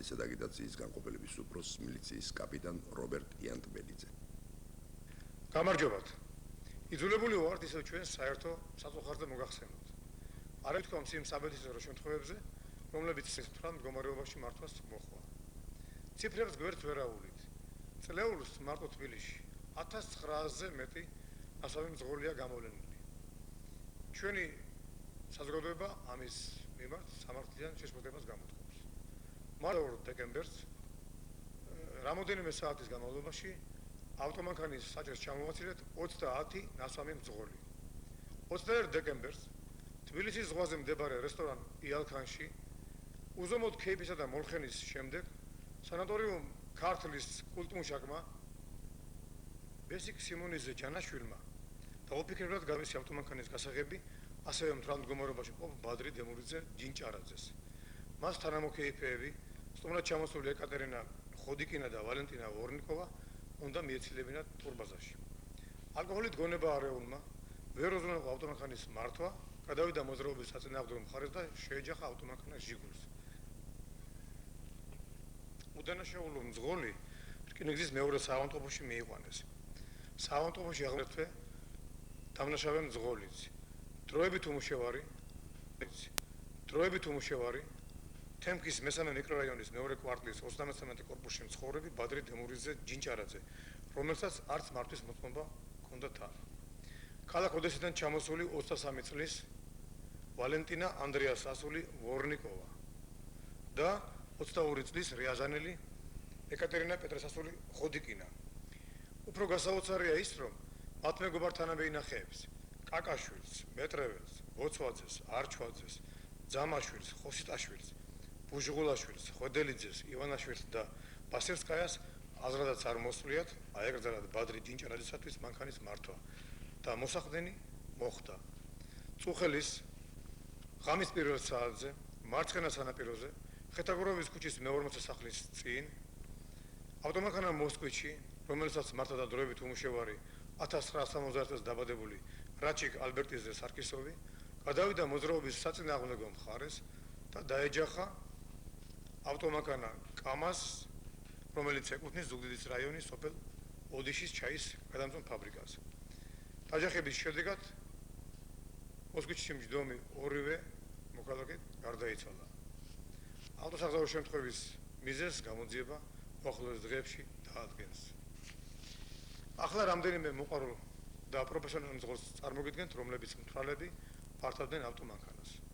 მანქანისა და აგიტაციის განყოფილების უფროსის მილიციის კაპიტან რობერტ იანტბელიძე. გამარჯობათ. იძულებული ვართ ისევ ჩვენ საერთო საწუხარზე მოგახსენოთ. არ ვთქვამს იმ საბედისწერო შემთხვევებზე, რომლებიც თვალ მდგომარეობაში მართვას მოხდა. ციფრებს გვერდს ვერ ავულით. წლეულს მარტო თბილისში 1900-ზე მეტი ასავი მძღოლია გამოვლენილი. ჩვენი საზოგადოება ამის მიმართ სამართლიან შეშფოთებას გამოთქვამს. 2 დეკემბერს რამოდენიმე საათის განმავლობაში ავტომანქანის საჭრელს ჩამოვაცილეთ 30 ნასვამი მძღოლი. 21 დეკემბერს თბილისის ზღვაზე მდებარე რესტორან იალქანში უზომოდ ქეიფისა და მოლხენის შემდეგ სანატორიუმ ქართლის კულტმუშაკმა ბესიკ სიმონიძე ჯანაშვილმა დაუფიქრებლად გამოსცა ავტომანქანის გასაღები ასევე მთელ მდგომარეობაში ყოფ ბადრი დემურიძე ჯინჭარაძეს. მას თანამოქეიფეები სტუმრად ჩამოსული ეკატერინა ხოდიკინა და ვალენტინა ვორნიკოვა უნდა მიეცილებინათ ტურბაზაში. ალკოჰოლით გონება არეულმა ვერ უზრუნველყო ავტომანქანის მართვა, გადავიდა მოძრაობის საწინააღმდეგო მხარეს და შეეჯახა ავტომანქანას ჟიგულს. უდანაშაულო მძღოლი რკინიგზის მეორე საავადმყოფოში მიიყვანეს. საავადმყოფოში აღმერთვე დამნაშავე მძღოლიც. დროებით უმუშევარი თემკის მესამე მიკრორაიონის მეორე კვარტლის 33 კორპუსში მცხოვრები ბადრი დემურიძე ჯინჭარაძე, რომელსაც არც მართვის მოწმობა ჰქონდა თან. ქალაქ ოდესიდან ჩამოსული 23 წლის ვალენტინა ანდრეას ასული ვორნიკოვა და 22 წლის რიაზანელი ეკატერინა პეტრესასული ხოდიკინა. უფრო გასაოცარია ის, რომ მათ მეგობართან ამეინახეებს კაკაშვილს, მეტრეველს, ბოცვაძეს, არჩვაძეს, ძამაშვილს, ხოსიტაშვილს, ბუჟღულაშვილს, ხვედელიძეს, ივანაშვილს და ბასევსკაიას აზრადაც არ მოსვლიათ აეგრძალათ ბადრი ჯინჭარაძესათვის მანქანის მართვა და მოსახდენი მოხდა. წუხელის ღამის პირველ საათზე მარცხენა სანაპიროზე ხეთაგუროვის ქუჩის მე-40 სახლის წინ ავტომანქანა მოსკვიჩი, რომელსაც მართავდა დროებით უმუშევარი 1970 წელს დაბადებული რაჩიკ ალბერტიძე სარკისოვი, გადავიდა მოძრაობის საწინააღმდეგო მხარეს და დაეჯახა ავტომანქანა კამას, რომელიც ეკუთვნის ზუგდიდის რაიონის სოფელ ოდიშის ჩაის გადამწვან ფაბრიკას. დაჯახების შედეგად მოსკვიჩში მჯდომი ორივე მოქალაქე გარდაიცვალა. ავტოსაღწევო შემთხვევის მიზეზს გამოძიება უახლოეს დღეებში დაადგენს. ახლა რამდენიმე მოყვარულ და პროფესიონალ მძღოლს წარმოგიდგენთ, რომლებიც მთვრალები მართავდნენ ავტომანქანას.